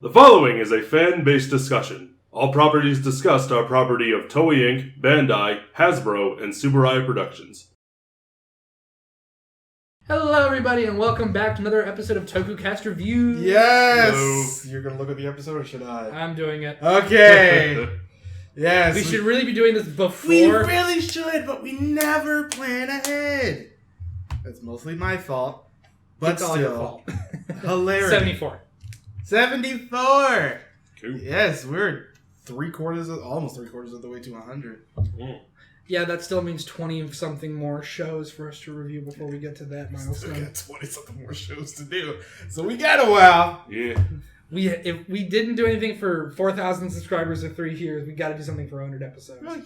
The following is a fan-based discussion. All properties discussed are property of Toei Inc., Bandai, Hasbro, and Tsuburaya Productions. Hello, everybody, and welcome back to another episode of Tokucast Review. Yes! Hello. You're going to look at the episode, or should I? I'm doing it. Okay. Yes. We should really be doing this before. We really should, but we never plan ahead. That's mostly my fault. But It's all your still, fault. hilarious. 74. 74! Cool. Yes, we're almost three quarters of the way to 100. Yeah, that still means 20-something more shows for us to review before we get to that We milestone. got 20-something more shows to do. So we got a while. Yeah. If we didn't do anything for 4,000 subscribers in 3 years, we got to do something for 100 episodes. Oh, yeah.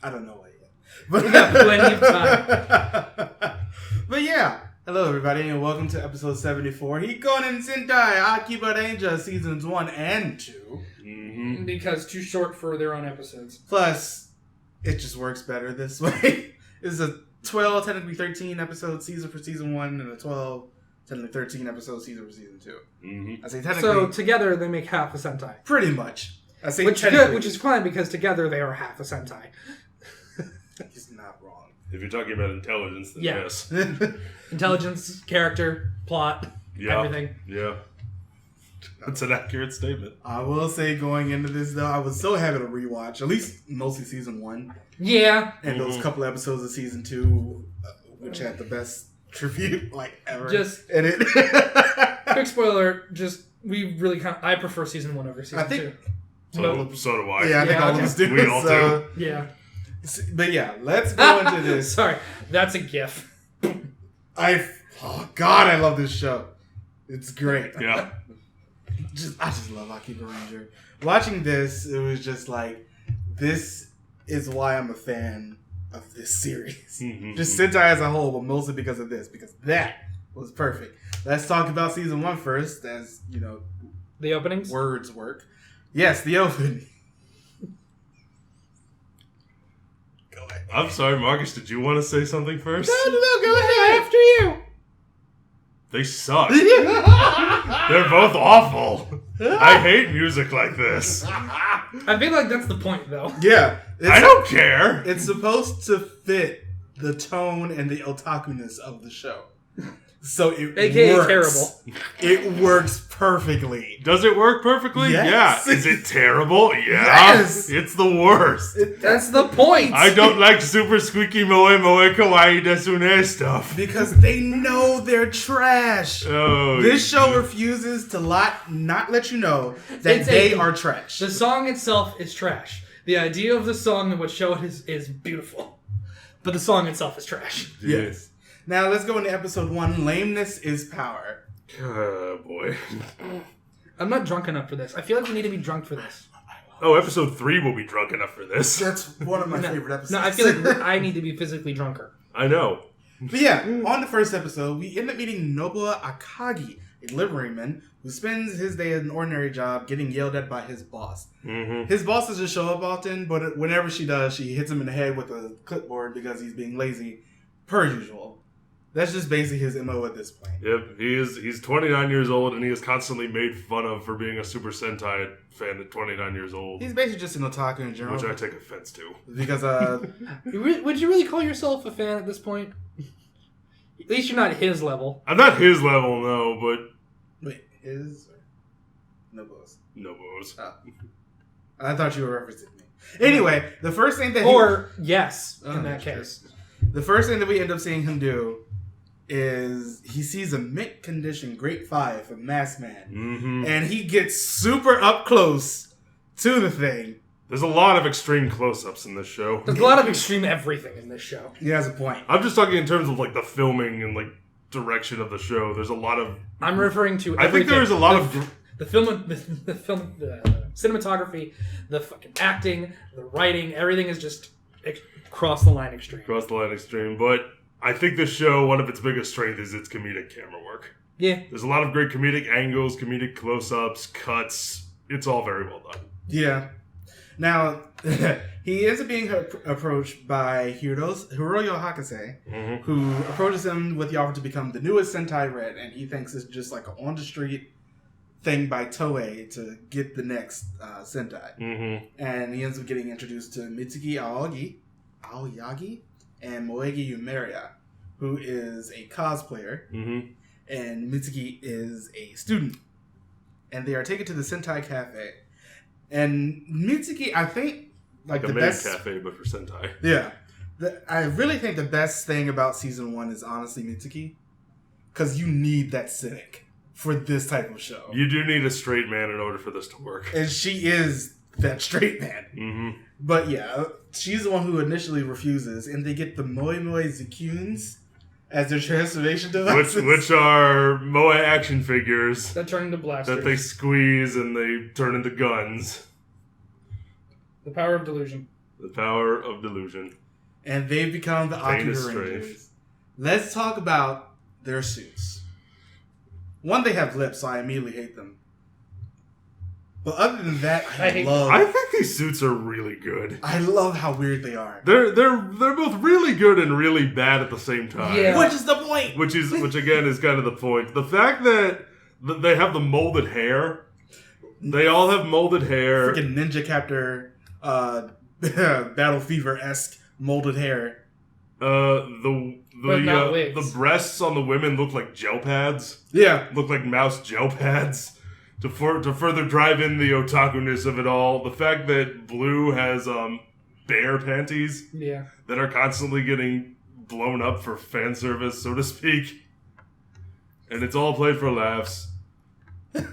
I don't know what yet. But We got plenty of time. But yeah. Hello, everybody, and welcome to episode 74. Hikounin Sentai Akibaranger seasons 1 and 2. Mm-hmm. Because too short for their own episodes. Plus, it just works better this way. It's a 12, technically 13 episode season for season 1, and a 12, technically 13 episode season for season 2. Mm-hmm. I say technically. So together they make half a Sentai. Pretty much. I say Which technically. is fine because together they are half a Sentai. He's not wrong. If you're talking about intelligence, then Yeah. yes. Intelligence, character, plot, Yeah. everything. Yeah. That's an accurate statement. I will say, going into this, though, I was so happy to rewatch, at least mostly season 1, Yeah. and those couple episodes of season 2, which had the best tribute, ever. Just- in it. Quick spoiler, I prefer season 1 over season 2. So do I. Yeah, I think Yeah, all okay. of us do. We all do. Yeah. But yeah, let's go into this. Sorry, that's a gif. Oh God, I love this show. It's great. Yeah. I just love Akibaranger. Watching this, it was just like, this is why I'm a fan of this series. Mm-hmm. Just Sentai as a whole, but mostly because of this, because that was perfect. Let's talk about season 1 first, as you know, The openings? words work. Yes, the opening. Go ahead. I'm sorry, Marcus, did you want to say something first? No, go ahead. After you! They suck. They're both awful. I hate music like this. I feel like that's the point, though. Yeah. I don't care. It's supposed to fit the tone and the otaku-ness of the show. So it AKA works. terrible. It works perfectly. Does it work perfectly? Yes. Yeah. Is it terrible? Yeah. Yes. It's the worst. That's the point! I don't like super squeaky moe moe kawaii desune stuff. Because they know they're trash. Oh, This show refuses to not let you know that they are trash. The song itself is trash. The idea of the song and what show it is beautiful. But the song itself is trash. Yes. Now let's go into episode 1. Lameness is power. Oh, boy. I'm not drunk enough for this. I feel like we need to be drunk for this. Oh, episode 3 will be drunk enough for this. That's one of my favorite episodes. No, I feel like I need to be physically drunker. I know. But yeah, on the first episode, we end up meeting Nobuo Akagi, a liveryman who spends his day at an ordinary job getting yelled at by his boss. Mm-hmm. His boss doesn't show up often, but whenever she does, she hits him in the head with a clipboard because he's being lazy, per usual. That's just basically his MO at this point. Yep, he's 29 years old, and he is constantly made fun of for being a Super Sentai fan at 29 years old. He's basically just an otaku in general. Which I take offense to. Because, Would you really call yourself a fan at this point? At least you're not his level. I'm not his level, no, but... wait, his? Or Nobuo's? Nobuo's. Oh. I thought you were referencing me. Anyway, the first thing that Or, yes, Oh, in that that's case. the first thing that we end up seeing him do is he sees a mint condition Great 5 from Masked Man. Mm-hmm. And he gets super up close to the thing. There's a lot of extreme close-ups in this show. There's a lot of extreme everything in this show. He has a point. I'm just talking in terms of, the filming and, direction of the show. There's a lot of... I'm referring to I think everything. there's a lot of... The cinematography, the fucking acting, the writing, everything is just cross the line extreme. Cross the line extreme, but I think this show, one of its biggest strengths is its comedic camera work. Yeah. There's a lot of great comedic angles, comedic close-ups, cuts. It's all very well done. Yeah. Now, He ends up being approached by Hiroyo Hakase, who approaches him with the offer to become the newest Sentai Red, and he thinks it's just like an on-the-street thing by Toei to get the next Sentai. And he ends up getting introduced to Mitsuki Aoyagi and Moegi Yumeria, who is a cosplayer, and Mitsuki is a student. And they are taken to the Sentai Cafe. And Mitsuki, I think, like the best cafe, but for Sentai. Yeah. I really think the best thing about season 1 is honestly Mitsuki. Because you need that cynic for this type of show. You do need a straight man in order for this to work. And she is that straight man. But yeah, she's the one who initially refuses. And they get the Moe Moe Zikuns as their transformation devices. Which are Moe action figures. That turn into blasters. That they squeeze and they turn into guns. The power of delusion. The power of delusion. And they've become the Akibarangers. Let's talk about their suits. One, they have lips, so I immediately hate them. But other than that, I think these suits are really good. I love how weird they are. They're both really good and really bad at the same time. Yeah. Which is the point. Which again is kind of the point. The fact that they have the molded hair. They all have molded hair. Freaking Ninja Captor, Battle Fever-esque molded hair. The breasts on the women look like gel pads. Yeah. Look like mouse gel pads. To further drive in the otaku-ness of it all, the fact that Blue has bear panties that are constantly getting blown up for fan service, so to speak, and it's all played for laughs.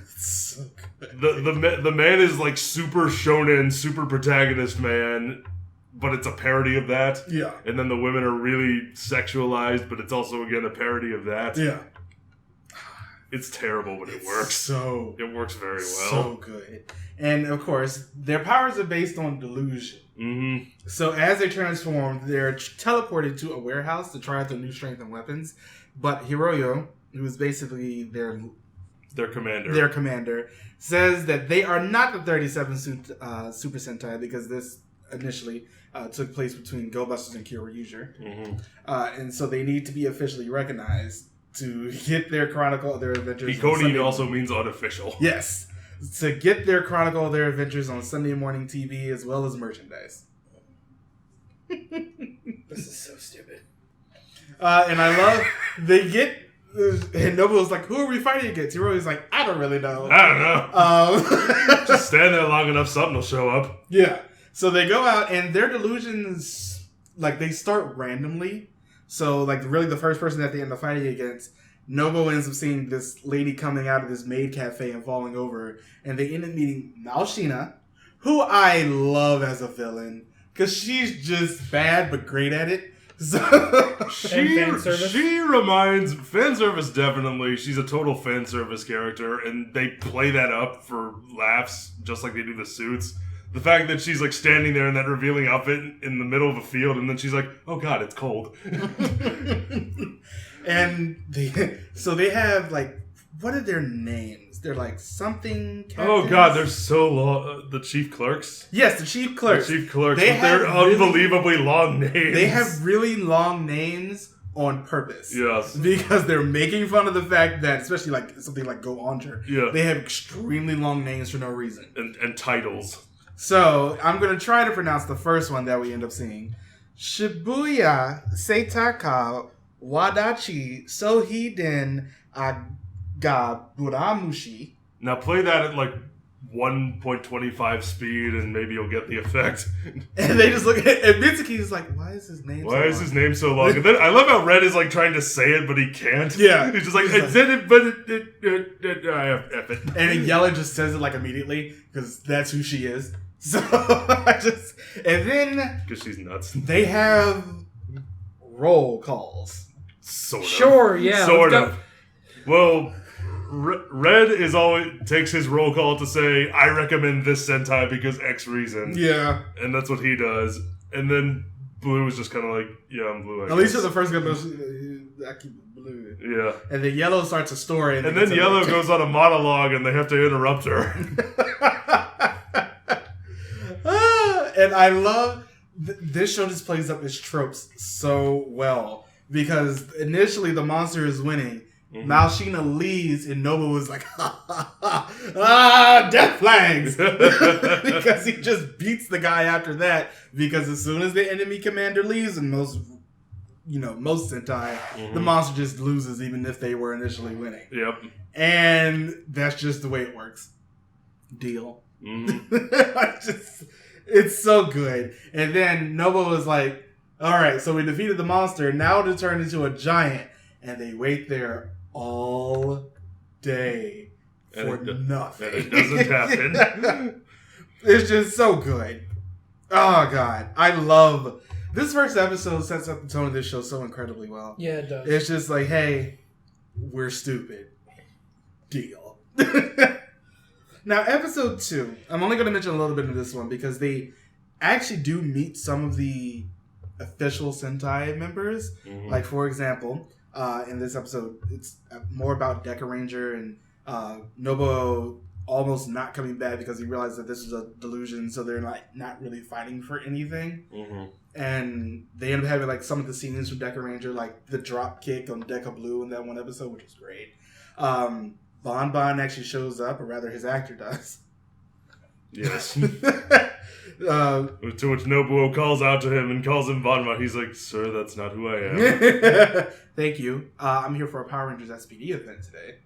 So good. The man is like super shonen, super protagonist man, but it's a parody of that. Yeah. And then the women are really sexualized, but it's also again a parody of that. Yeah. It's terrible, but it works. It works very well. So good. And, of course, their powers are based on delusion. So, as they transform, they're teleported to a warehouse to try out their new strength and weapons. But Hiroyo, who is basically their commander, says that they are not the 37 Super Sentai, because this initially took place between Go Busters and Kyoryuger. And so they need to be officially recognized to get their chronicle of their adventures. Hikounin also means unofficial. Yes. To get their chronicle of their adventures on Sunday morning TV as well as merchandise. This is so stupid. And I love, they get, and Nobu's like, who are we fighting against? Hiroyo's like, I don't really know. I don't know. Just stand there long enough, something will show up. Yeah. So they go out, and their delusions, like, they start randomly. So, like, really the first person that they end up fighting against, Nobu ends up seeing this lady coming out of this maid cafe and falling over. And they end up meeting Malshina, who I love as a villain. Because she's just bad, but great at it. So she reminds... Fan service, definitely. She's a total fan service character. And they play that up for laughs, just like they do the suits. The fact that she's like standing there in that revealing outfit in the middle of a field, and then she's like, "Oh God, it's cold." And they have like, what are their names? They're like something. Captains? Oh God, they're so long. The chief clerks. Yes, the chief clerks. They're unbelievably long names. They have really long names on purpose. Yes, because they're making fun of the fact that, especially like something like Go Onter, they have extremely long names for no reason and titles. So, I'm going to try to pronounce the first one that we end up seeing. Shibuya Seitaka Wadachi Sohiden Agaburamushi. Now play that at like 1.25 speed and maybe you'll get the effect. And they just look at it, and Mitsuki's like, why is his name so long? Why is his name so long? And then I love how Red is like trying to say it, but he can't. Yeah. He's just like, I said it, but I have F it. And then Yella just says it like immediately, because that's who she is. So, and then... Because she's nuts. They have roll calls. Sort of. Sure, yeah. Sort of. Well, Red is always takes his roll call to say, I recommend this Sentai because X reason. Yeah. And that's what he does. And then Blue is just kind of like, yeah, I'm Blue, I At least for the first guy, I keep Blue. Yeah. And then Yellow starts a story. And then Yellow goes on a monologue and they have to interrupt her. And I love this show just plays up its tropes so well because initially the monster is winning. Mm-hmm. Malshina leaves and Nobu was like, death flags! Because he just beats the guy after that. Because as soon as the enemy commander leaves, and most Sentai, the monster just loses even if they were initially winning. Yep. And that's just the way it works. Deal. Mm-hmm. It's so good. And then Nobu was like, alright, so we defeated the monster, now to turn into a giant. And they wait there all day for nothing. And it doesn't happen. It's just so good. Oh, God. I love... This first episode sets up the tone of this show so incredibly well. Yeah, it does. It's just like, hey, we're stupid. Deal. Now, episode 2. I'm only going to mention a little bit of this one because they actually do meet some of the official Sentai members. Mm-hmm. Like, for example... in this episode, it's more about Dekaranger and Nobuo almost not coming back because he realized that this is a delusion, so they're not really fighting for anything. Mm-hmm. And they end up having like some of the scenes from Dekaranger, like the drop kick on Deca Blue in that one episode, which was great. Bon Bon actually shows up, or rather his actor does. Yes. To which Nobuo calls out to him and calls him Bon Bon. He's like, "Sir, that's not who I am." Thank you. I'm here for a Power Rangers SPD event today.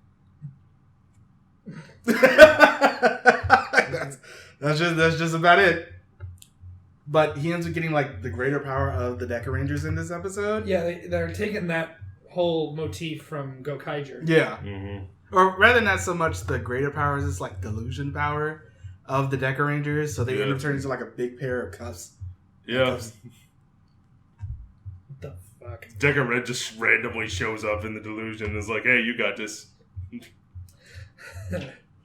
that's just about it. But he ends up getting like the greater power of the Dekarangers in this episode. Yeah, they're taking that whole motif from Gokaiger. Yeah. Mm-hmm. Or rather, not so much the greater powers, it's like delusion power of the Dekarangers. So they end up turning into like a big pair of cuffs. Yeah. What the fuck? Deca Red just randomly shows up in the delusion and is like, "Hey, you got this."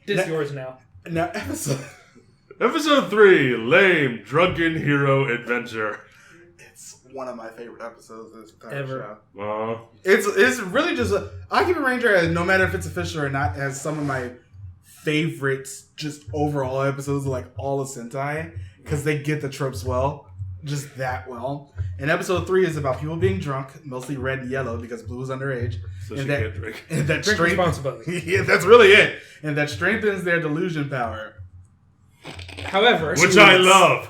This yours now. Now, Episode 3, Lame Drunken Hero Adventure. It's one of my favorite episodes of this entire ever. Show. It's really just Akibaranger, no matter if it's official or not, has some of my favorites just overall episodes of like all of Sentai because they get the tropes well, just that well. And episode 3 is about people being drunk, mostly red and yellow because Blue is underage. So she can't drink. And that drink responsibly. Yeah, that's really it. And that strengthens their delusion power. However, which I love.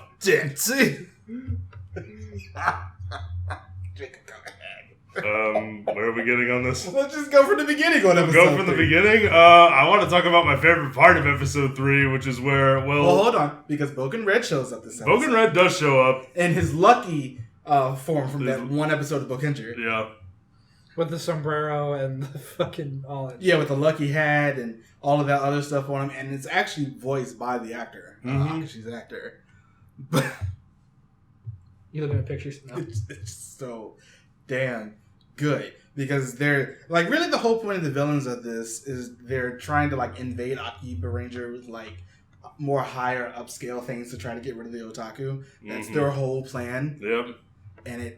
Where are we getting on this? Let's just go from the beginning on episode Go from the beginning? I want to talk about my favorite part of episode 3, which is where, well, hold on, because Boken Red shows up this episode. Boken Red does show up. In his lucky form from that one episode of Bokenger. Yeah. With the sombrero and the fucking all that. Yeah, with the lucky hat and all of that other stuff on him. And it's actually voiced by the actor. She's an actor. But you looking at pictures now? It's so damn good. Because they're, like, really the whole point of the villains of this is they're trying to, like, invade Akibaranger with, like, more higher upscale things to try to get rid of the otaku. That's their whole plan. Yep. And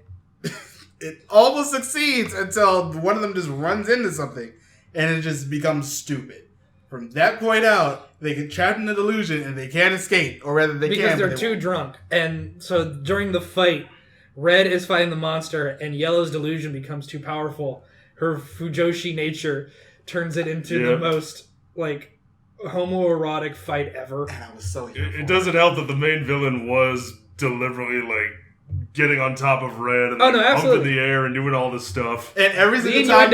it almost succeeds until one of them just runs into something and it just becomes stupid. From that point out, they get trapped in the delusion and they can't escape, or rather they because can. Because they're too drunk. And so during the fight, Red is fighting the monster and Yellow's delusion becomes too powerful. Her Fujoshi nature turns it into the most, like, homoerotic fight ever. And I was so here it doesn't help that the main villain was deliberately, like, getting on top of Red and pumping the air and doing all this stuff. And every single time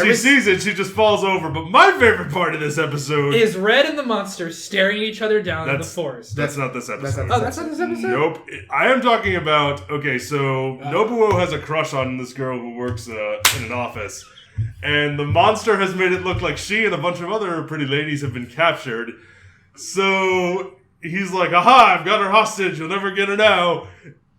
she sees it, she just falls over. But my favorite part of this episode is Red and the monster staring each other down in the forest. That's not this episode. That's not this episode? Nope. I am talking about, Nobuo has a crush on this girl who works in an office. And the monster has made it look like she and a bunch of other pretty ladies have been captured. So he's like, aha, I've got her hostage. You'll never get her now.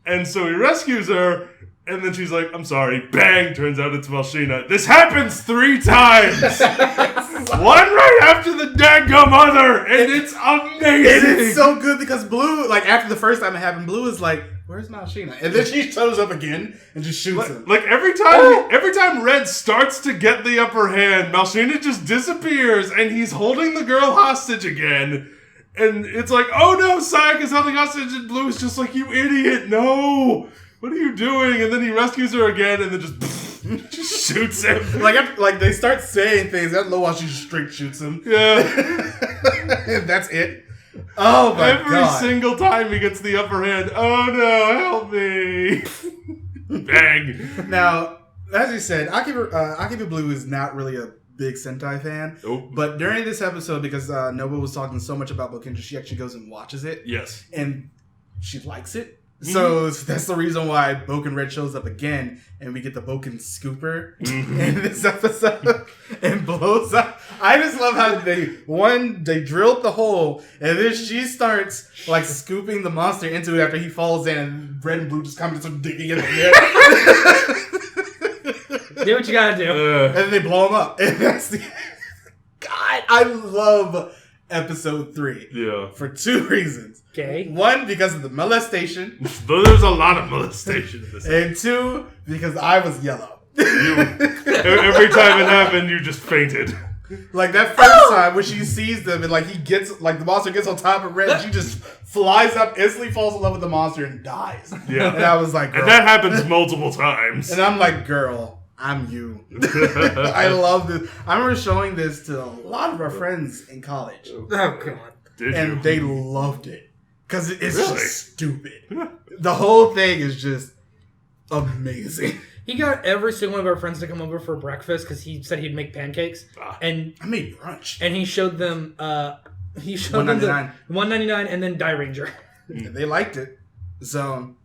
And so he rescues her, and then she's like, I'm sorry. Bang! Turns out it's Malshina. This happens 3 times! One right after the daggum other! And it's amazing! And it's so good because Blue, like, after the first time it happened, Blue is like, where's Malshina? And then she shows up again and just shoots him. Like, every time Red starts to get the upper hand, Malshina just disappears, and he's holding the girl hostage again. And it's like, oh no, Sayaka's holding hostage, and Blue is just like, you idiot, no! What are you doing? And then he rescues her again, and then just shoots him. Like they start saying things, that Loa she straight shoots him. Yeah. And that's it. Oh my God. Every single time he gets the upper hand, oh no, help me. Bang. Now, as you said, Akiba Blue is not really a big Sentai fan. Nope. But during this episode, because Nobu was talking so much about Bokenja, she actually goes and watches it. Yes. And she likes it. So that's the reason why Boken Red shows up again, and we get the Boken Scooper in this episode, and blows up. I just love how they drilled the hole, and then she starts like scooping the monster into it after he falls in, and Red and Blue just come and start digging in there. Do what you gotta do. And then they blow him up. And that's the... God, I love episode 3. Yeah. For 2 reasons. Okay. 1, because of the molestation. There's a lot of molestation in this. And 2, because I was yellow. Every time it happened, you just fainted. Like that first time when she sees them and like he gets, like the monster gets on top of Red and she just flies up, instantly falls in love with the monster and dies. Yeah. And I was like, girl. And that happens multiple times. And I'm like, girl, I'm you. I love this. I remember showing this to a lot of our friends in college. Oh, God. And they loved it. Because it's just stupid. The whole thing is just amazing. He got every single one of our friends to come over for breakfast because he said he'd make pancakes. And I made brunch. And he showed them $1.99 $1.99 and then Die Ranger. They liked it. So,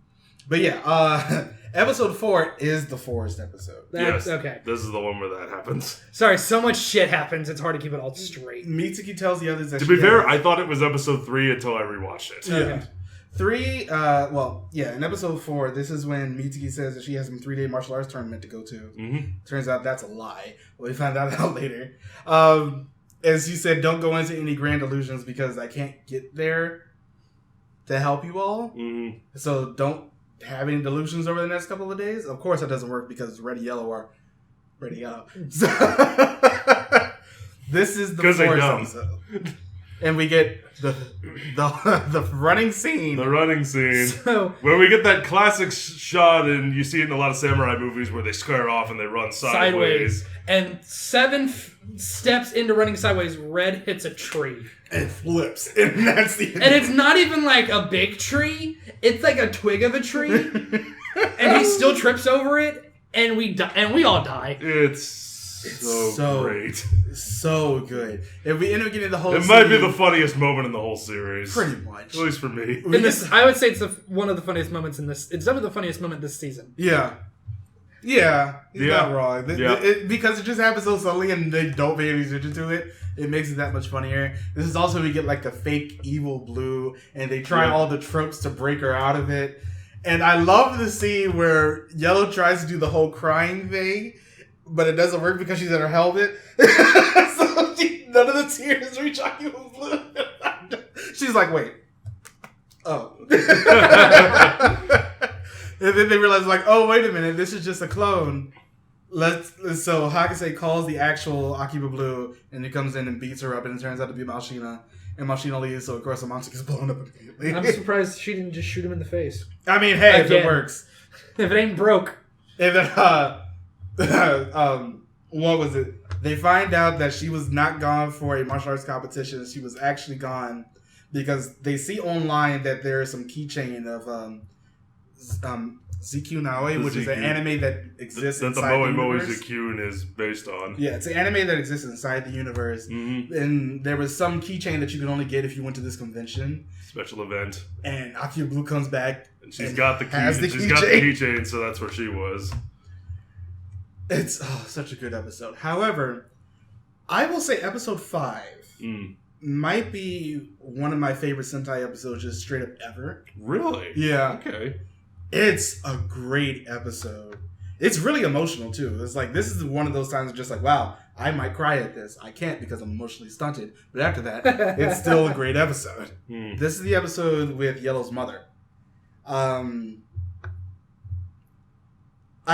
but yeah, episode 4 is the forest episode. That's okay. This is the one where that happens. Sorry, so much shit happens, it's hard to keep it all straight. Mitsuki tells the others that to be fair, I thought it was episode 3 until I rewatched it. Yeah. Okay. 3, in episode 4, this is when Mitsuki says that she has some 3-day martial arts tournament to go to. Mm-hmm. Turns out that's a lie. Well, we found that out later. As you said, don't go into any grand illusions because I can't get there to help you all. Mm-hmm. So don't have any delusions over the next couple of days. Of course, that doesn't work because red and yellow are red and yellow. So this is the fourth episode, and we get the running scene. The running scene. Where we get that classic shot, and you see it in a lot of samurai movies where they square off and they run sideways. And 7 steps into running sideways, Red hits a tree. And flips. And that's the end. And it's not even like a big tree. It's like a twig of a tree. And he still trips over it. And we all die. It's so great. So good. And we end up getting the whole It might be the funniest moment in the whole series. Pretty much. At least for me. I would say it's one of the funniest moments in this. It's definitely the funniest moment this season. Yeah. Yeah. He's not wrong. Because it just happens so slowly and they don't pay any attention to it. It makes it that much funnier. This is also we get like the fake evil Blue and they try all the tropes to break her out of it. And I love the scene where Yellow tries to do the whole crying thing, but it doesn't work because she's in her helmet. So none of the tears reach Akiba Blue. She's like, wait. Oh. And then they realize, like, oh, wait a minute, this is just a clone. So Hakase calls the actual Akiba Blue, and he comes in and beats her up, and it turns out to be Malshina. And Malshina leaves, so of course the monster gets blown up immediately. I'm surprised she didn't just shoot him in the face. I mean, hey, if it works. If it ain't broke. And then, what was it? They find out that she was not gone for a martial arts competition. She was actually gone because they see online that there is some keychain of ZQ Naoi, which is an anime that exists inside the universe. That the Moe Moe ZQ is based on. Yeah, it's an anime that exists inside the universe. Mm-hmm. And there was some keychain that you could only get if you went to this convention. Special event. And Akiba Blue comes back. And she's got the keychain, so that's where she was. It's such a good episode. However, I will say episode 5 might be one of my favorite Sentai episodes just straight up ever. Really? Yeah. Okay. It's a great episode. It's really emotional too. It's like, this is one of those times just like, wow, I might cry at this. I can't because I'm emotionally stunted. But after that, it's still a great episode. This is the episode with Yellow's mother. I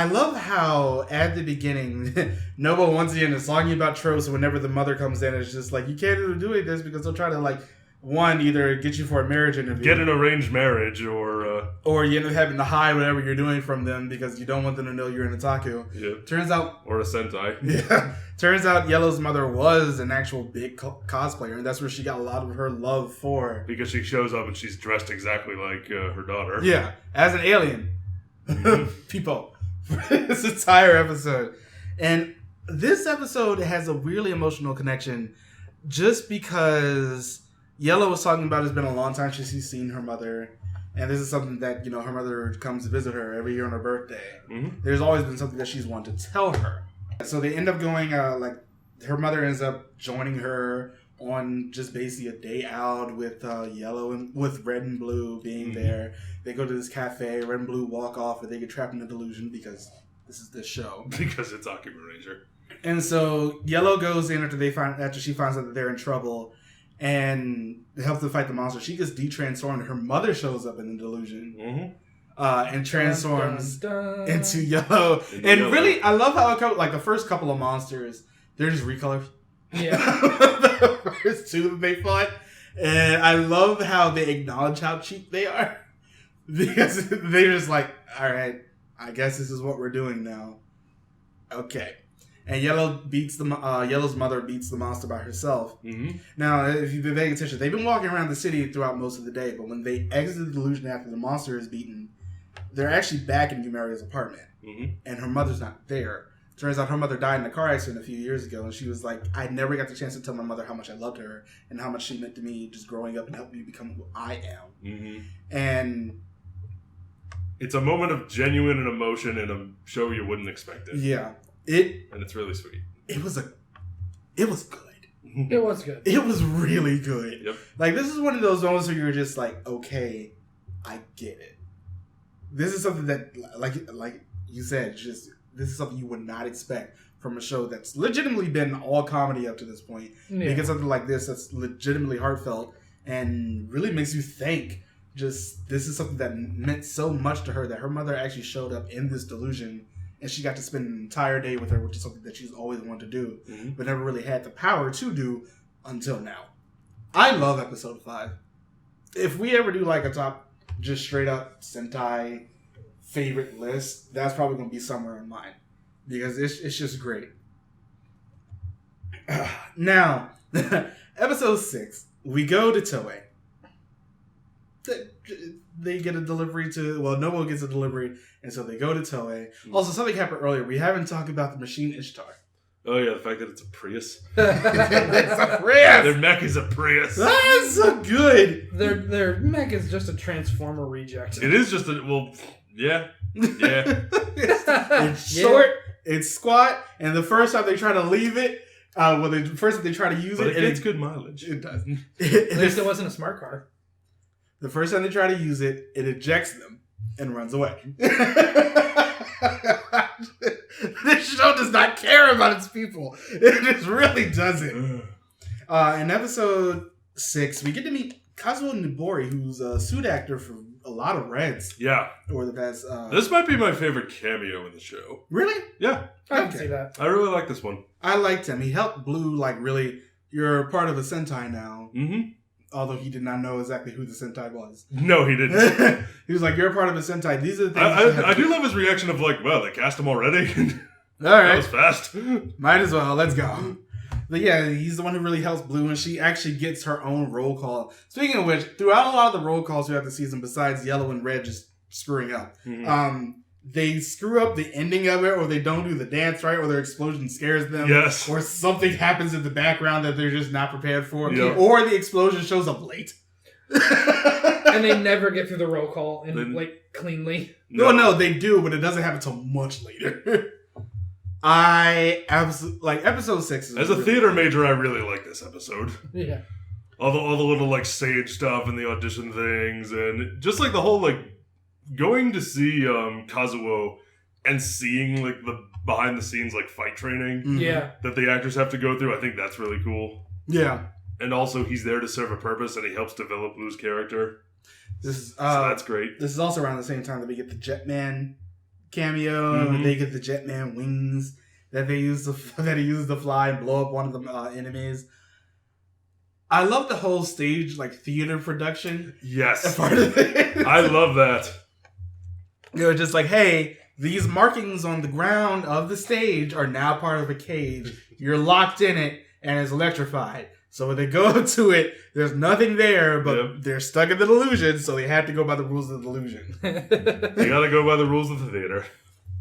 love how at the beginning, Nobu once again is talking about tropes. Whenever the mother comes in, it's just like, you can't do any of this because they'll try to like one, either get you for a marriage interview, get an arranged marriage, or you end up having to hide whatever you're doing from them because you don't want them to know you're an otaku. Yeah. Turns out, or a Sentai. Yeah. Turns out Yellow's mother was an actual big cosplayer, and that's where she got a lot of her love for. Because she shows up and she's dressed exactly like her daughter. Yeah, as an alien. People. This entire episode. And this episode has a really emotional connection just because Yellow was talking about it's been a long time since she's seen her mother. And this is something that, her mother comes to visit her every year on her birthday. Mm-hmm. There's always been something that she's wanted to tell her. So they end up going, her mother ends up joining her on just basically a day out with Yellow and with Red and Blue being there. They go to this cafe, Red and Blue walk off, and they get trapped in a delusion because this is this show. Because it's Akibaranger. And so Yellow goes in after she finds out that they're in trouble and helps them fight the monster. She gets de-transformed. Her mother shows up in the delusion and transforms into Yellow. Really, I love how it comes, the first couple of monsters, they're just recolors. Yeah. The first two that they fought. And I love how they acknowledge how cheap they are. Because they're just like, all right, I guess this is what we're doing now. Okay. And Yellow's mother beats the monster by herself. Mm-hmm. Now, if you've been paying attention, they've been walking around the city throughout most of the day, but when they exit the delusion after the monster is beaten, they're actually back in Yumaria's apartment. Mm-hmm. And her mother's not there. Turns out her mother died in a car accident a few years ago, and she was like, I never got the chance to tell my mother how much I loved her and how much she meant to me just growing up and helped me become who I am. Mm-hmm. And it's a moment of genuine emotion in a show you wouldn't expect it. Yeah. And it's really sweet. It was good. It was good. It was really good. Yep. This is one of those moments where you're just like, okay, I get it. This is something that, like you said, this is something you would not expect from a show that's legitimately been all comedy up to this point. Yeah. Because something like this that's legitimately heartfelt and really makes you think. This is something that meant so much to her that her mother actually showed up in this delusion. And she got to spend an entire day with her, which is something that she's always wanted to do, but never really had the power to do until now. I love episode 5. If we ever do a top, just straight up Sentai favorite list, that's probably going to be somewhere in mine. Because it's just great. Now, episode 6, we go to Toei. They get a delivery Nobuo gets a delivery, and so they go to Toei. Also, something happened earlier. We haven't talked about the machine Ishtar. Oh yeah, the fact that it's a Prius. It's a Prius! Their mech is a Prius. That's so good! Their mech is just a Transformer reject. It is just yeah. It's short, it's squat, and the first time they try to leave it, first time they try to use it gets good mileage. It does. At least it wasn't a smart car. The first time they try to use it, it ejects them and runs away. This show does not care about its people. It just really doesn't. In episode 6, we get to meet Kazuo Nibori, who's a suit actor for a lot of Reds. Yeah. Over the past... this might be my favorite cameo in the show. Really? Yeah. I can see that. I really like this one. I liked him. He helped Blue, really... You're part of a Sentai now. Mm-hmm. Although he did not know exactly who the Sentai was. No, he didn't. He was like, you're a part of a Sentai. These are the things... I do love his reaction of well, they cast him already? All right. That was fast. Might as well. Let's go. But yeah, he's the one who really helps Blue, and she actually gets her own roll call. Speaking of which, throughout a lot of the roll calls throughout the season, besides Yellow and Red just screwing up, they screw up the ending of it, or they don't do the dance right, or their explosion scares them. Yes. Or something happens in the background that they're just not prepared for. Yep. Or the explosion shows up late. And they never get through the roll call cleanly. No, they do, but it doesn't happen until much later. I absolutely episode 6. As a theater major, I really like this episode. Yeah. All the little stage stuff and the audition things, and just the whole going to see Kazuo and seeing the behind the scenes fight training that the actors have to go through. I think that's really cool. Yeah. And also he's there to serve a purpose, and he helps develop Blue's character. So that's great. This is also around the same time that we get the Jetman cameo. Mm-hmm. They get the Jetman wings that he uses to fly and blow up one of the enemies. I love the whole stage, like, theater production. Yes. Part of it. I love that. They're just like, hey, these markings on the ground of the stage are now part of a cage. You're locked in it, and it's electrified. So when they go to it, there's nothing there, but they're stuck in the delusion, so they have to go by the rules of the delusion. You gotta go by the rules of the theater.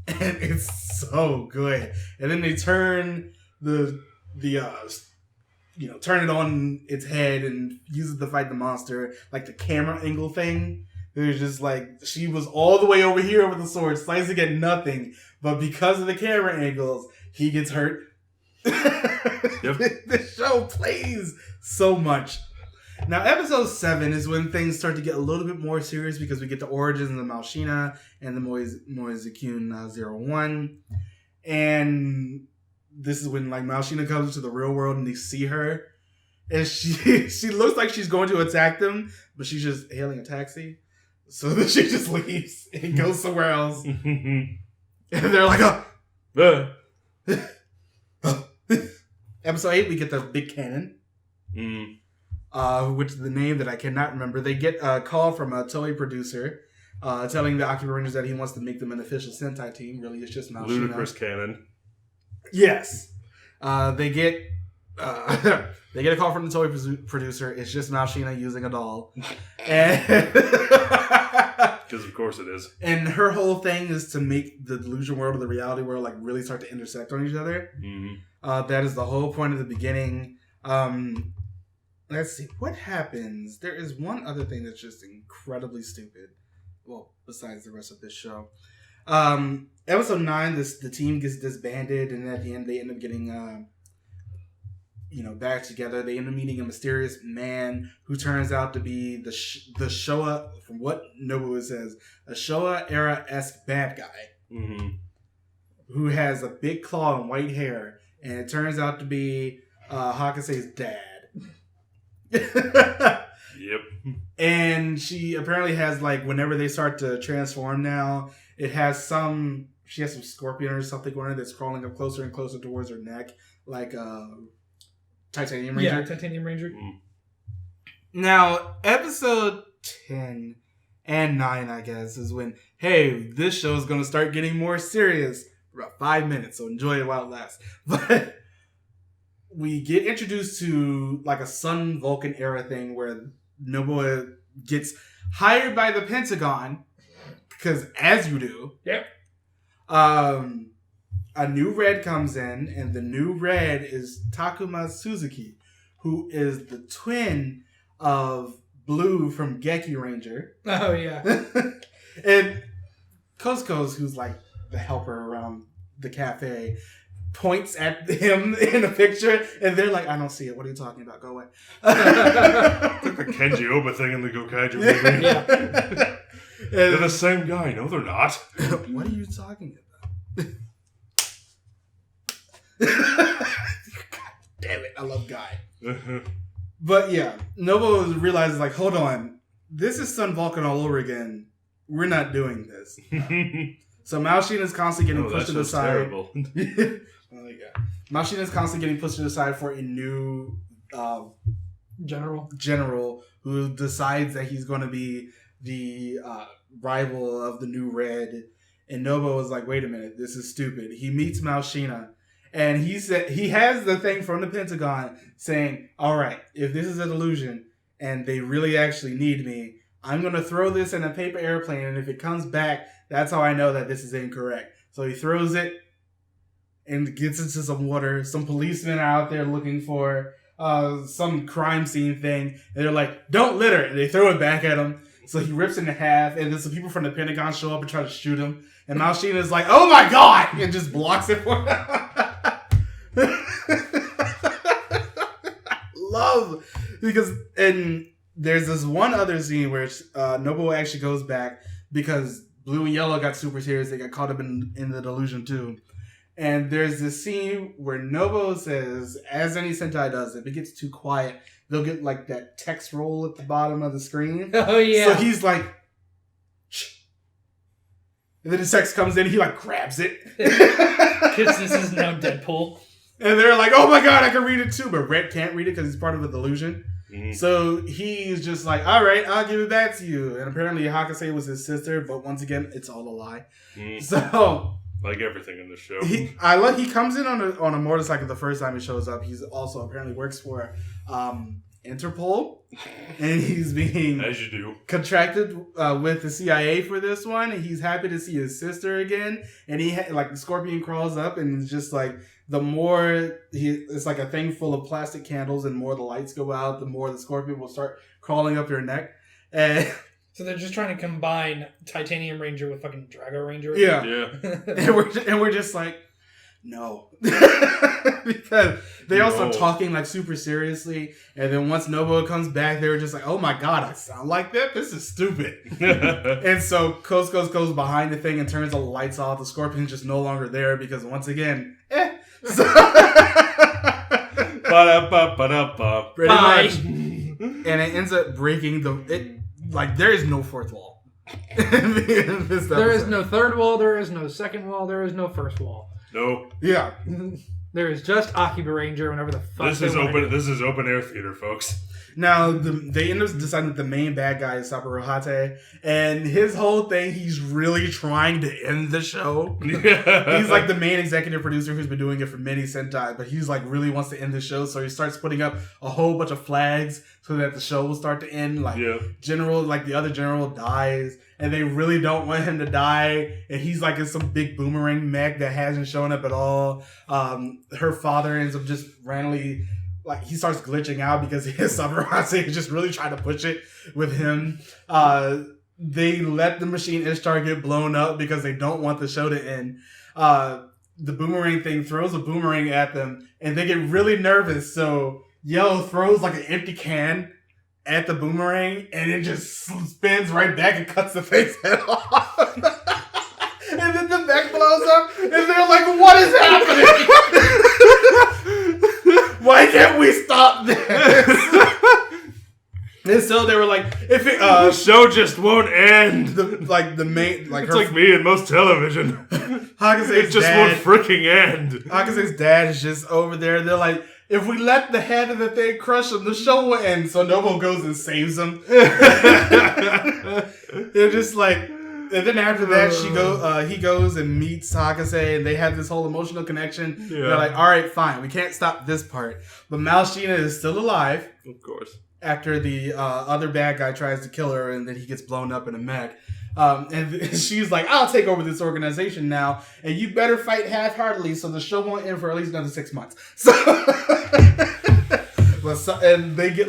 And it's so good. And then they turn turn it on its head and use it to fight the monster. Like the camera angle thing. There's just like, she was all the way over here with the sword, slicing at nothing. But because of the camera angles, he gets hurt. Yep. The show plays so much. Now, episode 7 is when things start to get a little bit more serious because we get the origins of the Malshina and the Moizukun 01. And this is when like Malshina comes into the real world and they see her. And she looks like she's going to attack them, but she's just hailing a taxi. So then she just leaves and goes somewhere else. And they're like, Episode 8, we get the big cannon. Which is the name that I cannot remember. They get a call from a Toei producer telling the Akibarangers that he wants to make them an official Sentai team. Really, it's just Malshina. Ludicrous cannon. Yes. They get a call from the Toei producer. It's just Malshina using a doll. Because of course it is. And her whole thing is to make the delusion world and the reality world like really start to intersect on each other. That is the whole point of the beginning. Let's see. What happens? There is one other thing that's just incredibly stupid. Well, besides the rest of this show. Episode 9, the team gets disbanded, and at the end they end up getting back together. They end up meeting a mysterious man who turns out to be the Showa, from what Nobuo says, a Showa era-esque bad guy. Who has a big claw and white hair, and it turns out to be Hakuse's dad. Yep. And she apparently has, like, whenever they start to transform now, she has some scorpion or something going on that's crawling up closer and closer towards her neck, like Titanium Ranger. Yeah, Titanium Ranger. Now, episode 10 and 9, I guess, is when, hey, this show is going to start getting more serious for about 5 minutes, so enjoy it while it lasts. But we get introduced to like a Sun Vulcan era thing where Nobuo gets hired by the Pentagon, because as you do. Yep. A new Red comes in, and the new Red is Takuma Suzuki, who is the twin of Blue from Geki Ranger. Oh, yeah. And Koskos, who's like the helper around the cafe, points at him in a picture, and they're like, I don't see it. What are you talking about? Go away. It's like the Kenji Oba thing in the Gokaiger movie. Yeah. They're the same guy. No, they're not. What are you talking about? God damn it. I love Guy. But yeah, Nobuo realizes, like, hold on. This is Sun Vulcan all over again. We're not doing this. So Malshina is constantly getting pushed to the side. Terrible. Oh my god. Malshina is constantly getting pushed to the side for a new general who decides that he's going to be the rival of the new Red. And Nobuo is like, wait a minute, this is stupid. He meets Malshina. And he has the thing from the Pentagon saying, all right, if this is a delusion and they really actually need me, I'm going to throw this in a paper airplane. And if it comes back, that's how I know that this is incorrect. So he throws it and gets into some water. Some policemen are out there looking for some crime scene thing. And they're like, don't litter. And they throw it back at him. So he rips it in half. And then some people from the Pentagon show up and try to shoot him. And Malshina is like, oh my God! And just blocks it for him. Love, because and there's this one other scene where Nobuo actually goes back because Blue and Yellow got super serious. They got caught up in the delusion too. And there's this scene where Nobuo says, as any Sentai does, if it gets too quiet, they'll get like that text roll at the bottom of the screen. Oh yeah. So he's like, shh. And then the text comes in, he like grabs it. Because this is now Deadpool. And they're like, oh my God, I can read it too. But Red can't read it because he's part of the delusion. So he's just like, all right, I'll give it back to you. And apparently Hakase was his sister, but once again, it's all a lie. So... Like everything in the show. He comes in on a motorcycle the first time he shows up. He's also apparently works for Interpol. And he's being as you do contracted with the CIA for this one. And he's happy to see his sister again. And the scorpion crawls up and it's just like the more it's like a thing full of plastic candles and more the lights go out, the more the scorpion will start crawling up your neck. And so they're just trying to combine Titanium Ranger with fucking Drago Ranger. Yeah. and we're just like, no. Because they all start talking like super seriously. And then once Nobuo comes back, they were just like, oh my god, I sound like that? This is stupid. And so Coast goes behind the thing and turns the lights off. The scorpion's just no longer there because once again, So pretty much. And it ends up breaking there is no fourth wall. There is no third wall, there is no second wall, there is no first wall. No. Yeah. There is just Akibaranger whenever the fuck This is open air theater, folks. Now, they end up deciding that the main bad guy is Satoru Hate, and his whole thing, he's really trying to end the show. He's like the main executive producer who's been doing it for many Sentai, but he's like really wants to end the show, so he starts putting up a whole bunch of flags so that the show will start to end. The other general dies, and they really don't want him to die, and he's like in some big boomerang mech that hasn't shown up at all. Her father ends up just randomly... he starts glitching out because his Saburase is just really trying to push it with him. They let the machine Ishtar get blown up because they don't want the show to end. The boomerang thing throws a boomerang at them, and they get really nervous. So Yellow throws like an empty can at the boomerang, and it just spins right back and cuts the face head off. And then the mech blows up, and they're like, "What is happening? Why can't we stop this?" And so they were like, "If it, the show just won't end." It's like me and most television. It just won't freaking end. Hakase's dad is just over there. They're like, "If we let the head of the thing crush him, the show will end." So Nobuo goes and saves him. They're just like. And then after that, he goes and meets Hakase, and they have this whole emotional connection. Yeah. They're like, all right, fine, we can't stop this part. But Malshina is still alive. Of course. After the other bad guy tries to kill her, and then he gets blown up in a mech. And she's like, I'll take over this organization now, and you better fight half-heartedly so the show won't end for at least another 6 months. So, and they get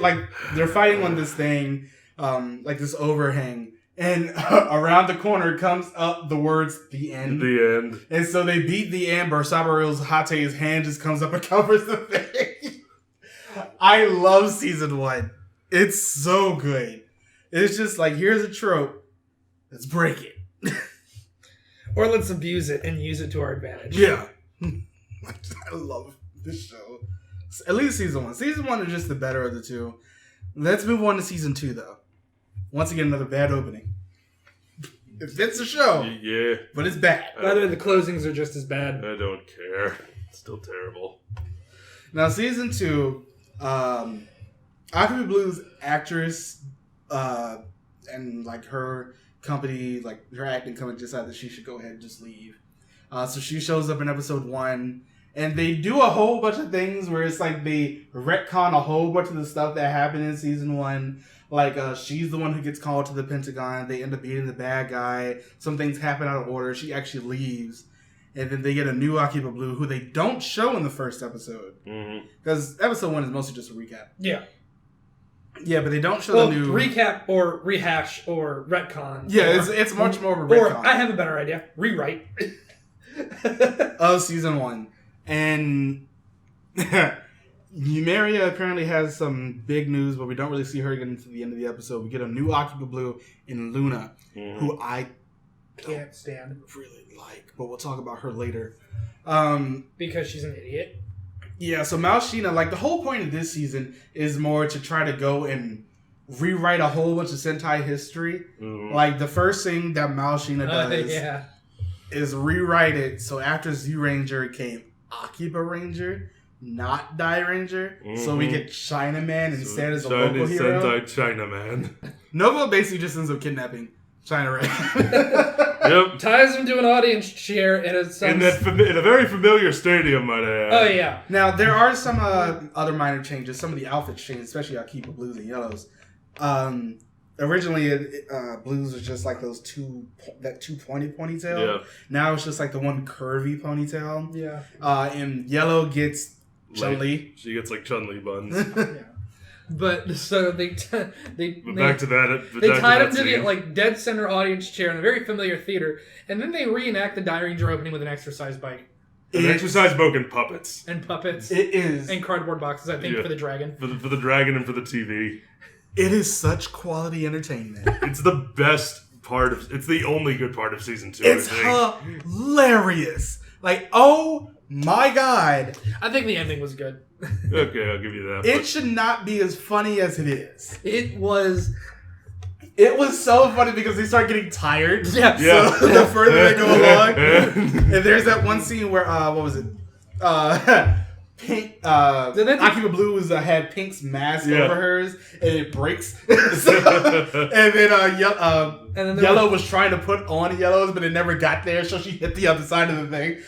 they're fighting on this thing, this overhang. And around the corner comes up the words, "The end." The end. And so they beat the end, but Saburu's Hate's hand just comes up and covers the thing. I love season 1. It's so good. It's just like, here's a trope. Let's break it. Or let's abuse it and use it to our advantage. Yeah. I love this show. At least season 1. Season 1 is just the better of the two. Let's move on to season 2, though. Once again, another bad opening. It fits the show. Yeah. But it's bad. By the way, the closings are just as bad. I don't care. It's still terrible. Now, season 2, Akiba Blue's actress and her company, her acting company decided that she should go ahead and just leave. So she shows up in episode 1. And they do a whole bunch of things where it's like they retcon a whole bunch of the stuff that happened in season 1. She's the one who gets called to the Pentagon. They end up beating the bad guy. Some things happen out of order. She actually leaves. And then they get a new Akiba Blue who they don't show in the first episode. Because episode 1 is mostly just a recap. Yeah. Yeah, but they don't show the new... recap or rehash or retcon. Yeah, it's much more of a retcon. Or, I have a better idea. Rewrite. Of season 1. And... Numeria apparently has some big news, but we don't really see her get into the end of the episode. We get a new Akiba Blue in Luna, who I can't stand. Really like, but we'll talk about her later. Because she's an idiot. Yeah, so Malshina, the whole point of this season is more to try to go and rewrite a whole bunch of Sentai history. The first thing that Malshina does is rewrite it. So after Z Ranger came Akiba Ranger. not Die Ranger, so we get Chinaman instead as a local Chinese hero. Sentai Chinaman. Nova basically just ends up kidnapping China Red. Yep. Ties him to an audience chair and it's In a very familiar stadium, might I add. Oh yeah. Now there are some other minor changes. Some of the outfits changed, especially Akiba blues and yellows. Originally, blues was just like that two pointed ponytail. Yeah. Now it's just like the one curvy ponytail. Yeah. And yellow gets Chun-Li. She gets like Chun-Li buns. Yeah. But so they tied him to the like dead center audience chair in a very familiar theater, and then they reenact the Die Ranger opening with an exercise bike. An exercise book and puppets. And puppets. It is. And cardboard boxes, I think, for the dragon. For the dragon and for the TV. It is such quality entertainment. It's the best part of... It's the only good part of Season 2, It's I think. hilarious. Like, oh my god. I think the ending was good. Okay, I'll give you that. It should not be as funny as it is. It was so funny because they start getting tired. Yeah. So the further they go along. And there's that one scene where, what was it? Pink, Akiba Blue had Pink's mask over hers, and it breaks. And then Yellow was trying to put on Yellow's, but it never got there, so she hit the other side of the thing.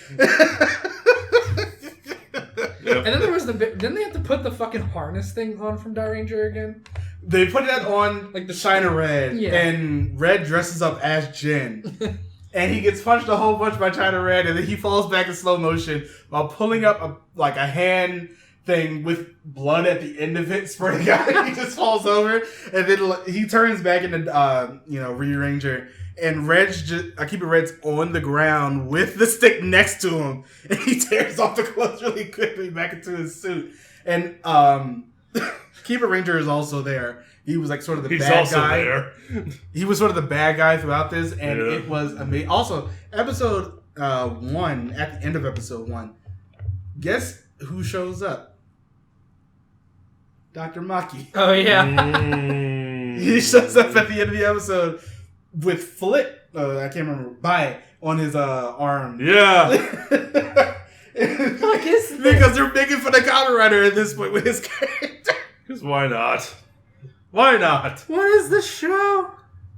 And then there was didn't they have to put the fucking harness thing on from Die Ranger again? They put that on like the China Red, and Red dresses up as Jin. And he gets punched a whole bunch by China Red, and then he falls back in slow motion while pulling up a hand thing with blood at the end of it spraying out. He just falls over, and then he turns back into Ranger, and Akiba Red's on the ground with the stick next to him, and he tears off the clothes really quickly back into his suit. And Akiba Ranger is also there. He was like sort of the bad guy. There. He was sort of the bad guy throughout this, and it was amazing. Also, episode 1, at the end of episode 1, guess who shows up? Dr. Maki. Oh, yeah. He shows up at the end of the episode with Flip, I can't remember, Bai, on his arm. Yeah. Because they're making fun of Kamen Rider at this point with his character. Because why not? Why not? What is this show?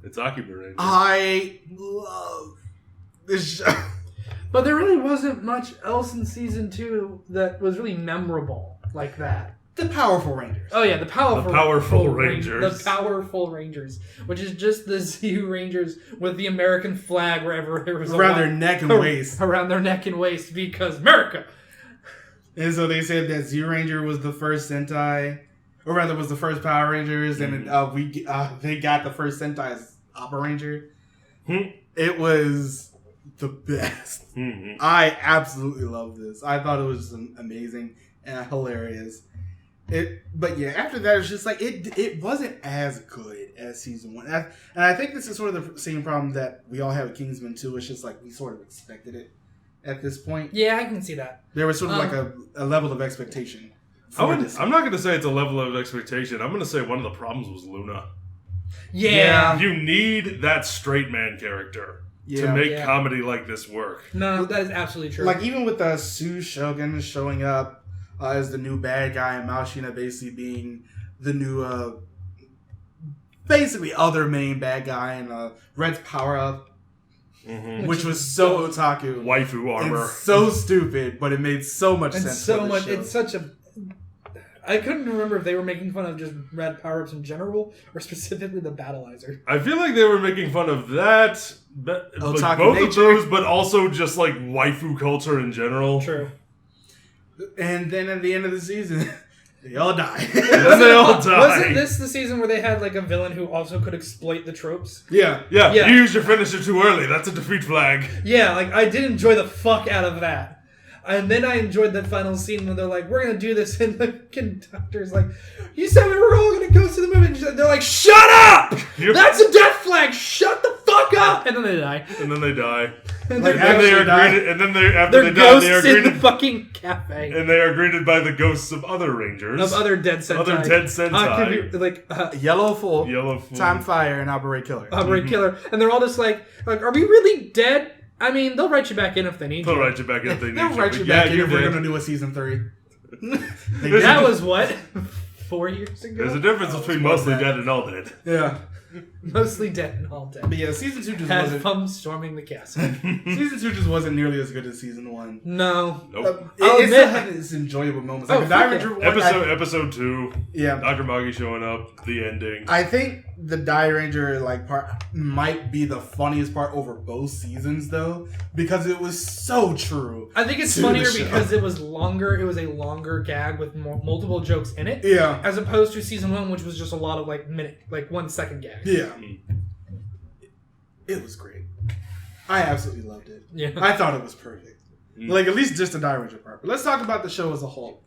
It's Akiba Ranger. I love this show. But there really wasn't much else in Season 2 that was really memorable like that. The Powerful Rangers. Oh yeah, the Powerful Rangers. The Powerful Rangers. Which is just the ZU Rangers with the American flag wherever there was around their neck and waist. Around their neck and waist because America! And so they said that ZU Ranger was the first Sentai, or rather was the first Power Rangers, and they got the first Sentai as Opera Ranger. It was the best. I absolutely love this. I thought it was amazing and hilarious. But yeah, after that, it's just like it wasn't as good as Season 1. And I think this is sort of the same problem that we all have with Kingsman 2. It's just like we sort of expected it at this point. Yeah, I can see that. There was sort of like a level of expectation. I'm not going to say it's a level of expectation. I'm going to say one of the problems was Luna. Yeah. You need that straight man character to make comedy like this work. No, that is absolutely true. Like, even with Sue Shogun showing up as the new bad guy, and Malshina basically being the new, basically other main bad guy, and Red's power-up, which was so otaku. Waifu armor. It's so stupid, but it made so much sense. It's such a... I couldn't remember if they were making fun of just Red power-ups in general, or specifically the Battleizer. I feel like they were making fun of that, like both of those, but also just like waifu culture in general. True. And then at the end of the season, they all die. Wasn't this the season where they had like a villain who also could exploit the tropes? Yeah. You used your finisher too early. That's a defeat flag. Yeah, like I did enjoy the fuck out of that. And then I enjoyed that final scene where they're like, we're going to do this. And the conductor's like, you said we were all going to go to the movie. And they're like, shut up! That's a death flag! Shut the fuck up! And then they die. And then they are greeted. And then after they die, they are greeted in the fucking cafe. And they are greeted by the ghosts of other Rangers. Of other dead Sentai. Yellow Fool, Time Fire, and Operate Killer. And they're all just like, are we really dead? I mean, they'll write you back in if they need to. They'll write you back in if they need to. They'll write you back in if we're going to do a season 3. That was what? 4 years ago? There's a difference between mostly dead and all dead. Yeah. Mostly dead and all dead. But yeah, season 2 just wasn't... Fun storming the castle. Season 2 just wasn't nearly as good as season 1. No. Nope. It still had its enjoyable moments. Like episode 2. Yeah. Dr. Magi showing up. The ending. I think the Die Ranger part might be the funniest part over both seasons, though, because it was so true. I think it's funnier because it was longer. It was a longer gag with multiple jokes in it. Yeah. As opposed to season 1, which was just a lot of 1 second gags. Yeah. It was great. I absolutely loved it. Yeah. I thought it was perfect. At least just the Die Ranger part. But let's talk about the show as a whole.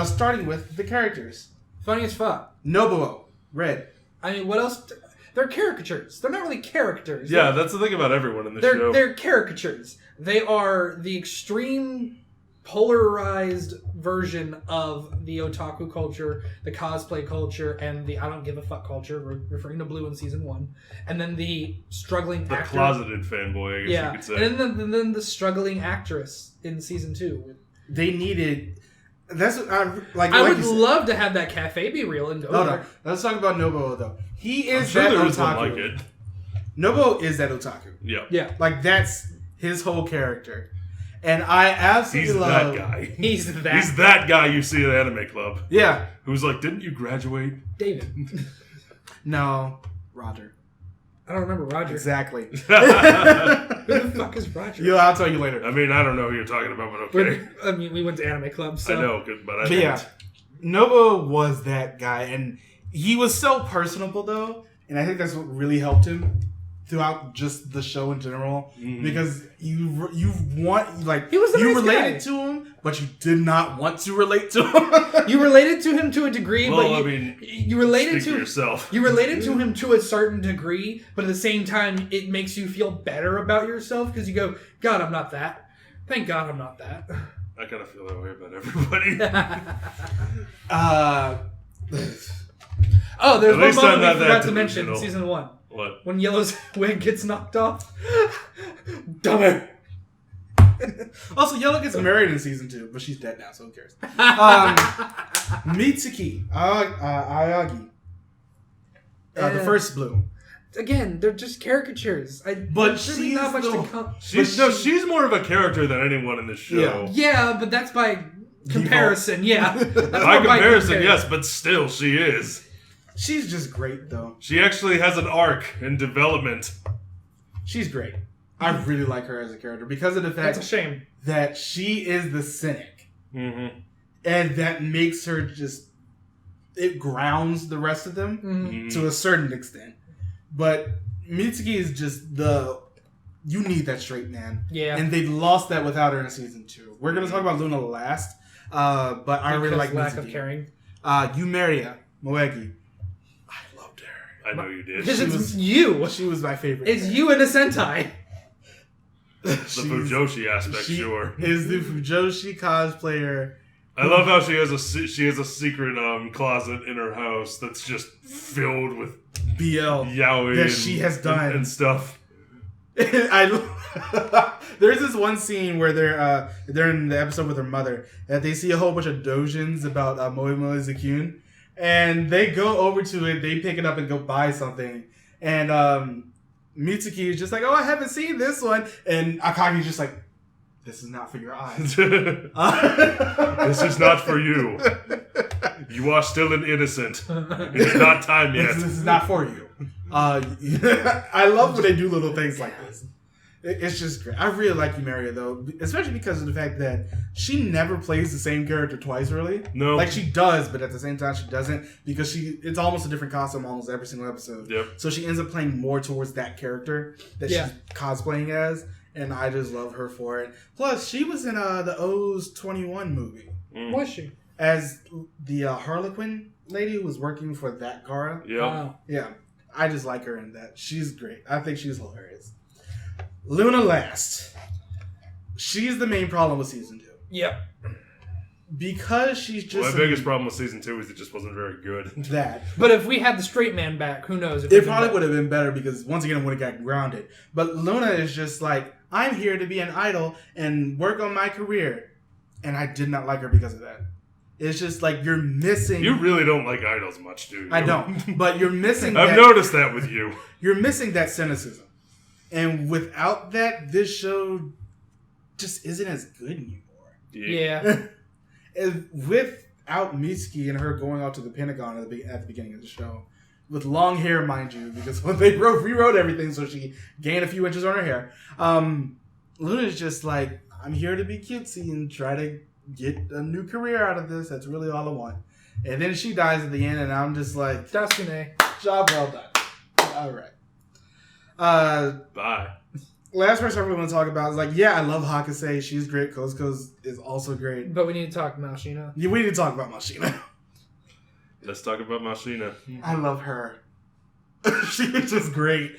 Starting with the characters. Funny as fuck. Nobuo. Red. I mean, what else? They're caricatures. They're not really characters. Yeah, that's the thing about everyone in the show. They're caricatures. They are the extreme polarized version of the otaku culture, the cosplay culture, and the I don't give a fuck culture, referring to Blue in season 1. And then the struggling actor. Closeted fanboy, I guess you could say. And then the struggling actress in season 2. They needed... That's what I would love to have that cafe be real and go No. Let's talk about Nobuo, though. He is I'm sure that there is otaku. one like it. Nobuo is that otaku. Yeah. Yeah. That's his whole character. And I absolutely love... He's that guy. He's that guy you see at the anime club. Yeah. Who's like, didn't you graduate? David. No. Roger. I don't remember Roger. Exactly. Who the fuck is Roger? I'll tell you later. I mean, I don't know who you're talking about, but okay. We went to anime club, so... I know, but I didn't. Yeah. Nobuo was that guy, and he was so personable, though, and I think that's what really helped him throughout just the show in general, because you related to him, but you did not want to relate to him. You related to him to a degree, but you related to yourself. You related to him to a certain degree, but at the same time, it makes you feel better about yourself because you go, God, I'm not that. Thank God I'm not that. I kind of feel that way about everybody. There's one moment we forgot to mention in season 1. What? When Yellow's wig gets knocked off. Dumber. Also, Yellow gets married in season 2, but she's dead now, so who cares? Mitsuki Ayagi. The first Blue. Again, they're just caricatures. But she's really not much to come. She's more of a character than anyone in the show. Yeah, but that's by comparison. Yeah, by comparison, yes, but still, she is. She's just great, though. She actually has an arc in development. She's great. I really like her as a character because of the fact that's a shame that she is the cynic, and that makes her it grounds the rest of them to a certain extent. But Mitsuki is just you need that straight man. Yeah. And they lost that without her in season 2. We're going to talk about Luna last, but I really like lack Mitsuki. of caring. Yumeria Moegi. I loved her. I know you did. Because it's you. She was my favorite. It's you in a Sentai. The Fujoshi aspect, sure. Is the Fujoshi cosplayer. I love how she has a secret closet in her house that's just filled with BL yaoi that she has done and stuff. There's this one scene where they're in the episode with her mother that they see a whole bunch of dojins about Moe Moe Zakun, and they go over to it, they pick it up and go buy something, and Mitsuki is just like, oh, I haven't seen this one, and Akagi's just like, this is not for your eyes. This is not for you. You are still an innocent. It's not time yet. This is not for you. I love when they do little things like this. It's just great. I really like Yumeria, though, especially because of the fact that she never plays the same character twice, really. No. Like, she does, but at the same time, she doesn't, because it's almost a different costume almost every single episode. Yep. So she ends up playing more towards that character that she's cosplaying as, and I just love her for it. Plus, she was in the O's 21 movie. Was she? As the Harlequin lady who was working for that Gara. Yep. Wow. Yeah. I just like her in that. She's great. I think she's hilarious. Luna last. She's the main problem with season 2. Yep. Because she's just... my biggest problem with season 2 is it just wasn't very good. That. But if we had the straight man back, who knows? It probably would have been better because, once again, it would have got grounded. But Luna is just like, I'm here to be an idol and work on my career. And I did not like her because of that. It's just like you're missing. You really don't like idols much, do you? I don't, but you're missing. I've noticed that with you. You're missing that cynicism, and without that, this show just isn't as good anymore. Yeah. Without Mitsuki and her going out to the Pentagon at the beginning of the show, with long hair, mind you, because when they rewrote everything, so she gained a few inches on her hair. Luna's just like, I'm here to be cutesy and try to get a new career out of this. That's really all I want. And then she dies at the end, and I'm just like, Dasune. Job well done. All right. Bye. Last person I really want to talk about is like, yeah, I love Hakase. She's great. Kozuko's is also great. But we need to talk Mashina. Yeah, we need to talk about Mashina. Let's talk about Mashina. I love her. She's just great.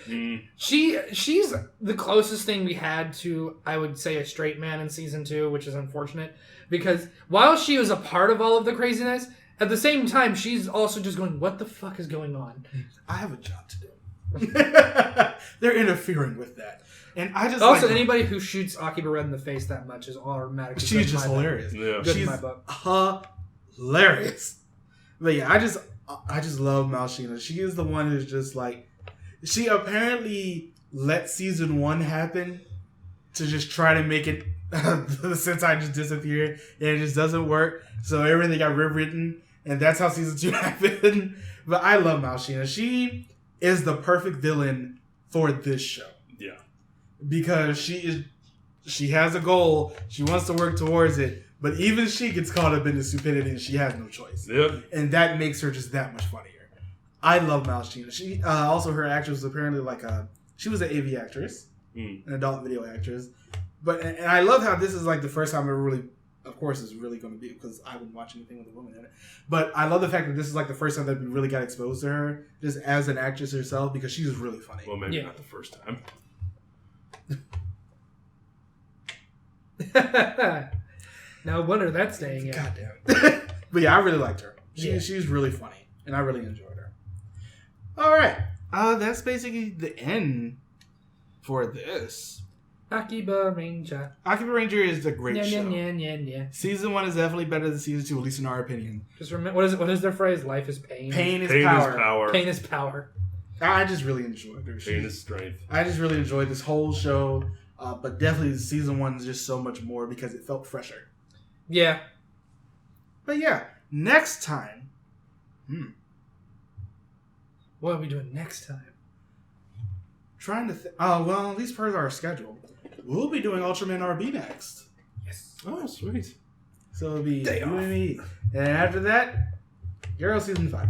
She's the closest thing we had to, I would say, a straight man in season 2, which is unfortunate. Because while she was a part of all of the craziness, at the same time, she's also just going, what the fuck is going on? I have a job to do. They're interfering with that. And I just also, anybody who shoots Akiba Red in the face that much is automatically... She's just hilarious. Yeah. Good She's in my book. hilarious. But yeah, I just love Mashina. She is the one who's just like... She apparently let season 1 happen to just try to make it... the Sentai just disappeared. And it just doesn't work. So everything got rewritten. And that's how season 2 happened. But I love Mashina. She is the perfect villain for this show. Yeah. Because she has a goal. She wants to work towards it. But even she gets caught up in the stupidity and she has no choice. Yep. And that makes her just that much funnier. I love Mashina. She also, her actress was apparently like she was an AV actress, an adult video actress. And I love how this is like the first time it really, of course, it's really going to be because I wouldn't watch anything with a woman in it. But I love the fact that this is like the first time that we really got exposed to her just as an actress herself because she's really funny. Well, maybe not the first time. No wonder that's staying in. Goddamn. But yeah, I really liked her. She's really funny, and I really enjoyed her. All right, that's basically the end for this. Akibaranger. Akibaranger is a great show. Yeah. Season 1 is definitely better than season 2, at least in our opinion. Just remember, what is their phrase? Life is pain. Pain is Pain power. is power. Pain is power. I just really enjoyed her. Pain is strength. I just really enjoyed this whole show, but definitely season 1 is just so much more because it felt fresher. Yeah. But yeah, next time. What are we doing next time? Trying to well, at least per our schedule. We'll be doing Ultraman RB next. Yes. Oh, sweet. So it'll be you and me. And after that, Girl Season 5.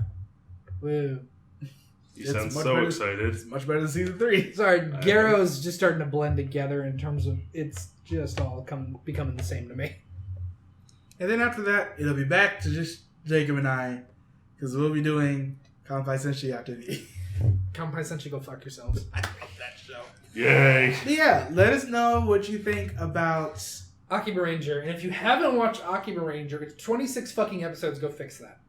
Woo. You sound so excited. It's much better than Season 3. Sorry, Garrow's just starting to blend together in terms of it's just all becoming the same to me. And then after that, it'll be back to just Jacob and I, because we'll be doing Kanpai Senshi after the... Kanpai Senshi, go fuck yourselves. I love that show. Yay. But yeah, let us know what you think about... Akibaranger. And if you haven't watched Akibaranger, it's 26 fucking episodes. Go fix that.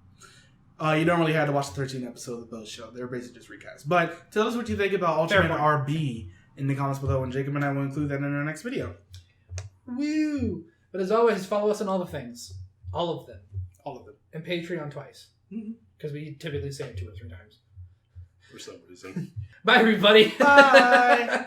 You don't really have to watch the 13 episodes of both shows. They're basically just recasts. But tell us what you think about Ultraman RB in the comments below, and Jacob and I will include that in our next video. Woo! But as always, follow us on all the things. All of them. All of them. And Patreon twice. Because we typically say it 2 or 3 times. For some reason. Bye, everybody. Bye!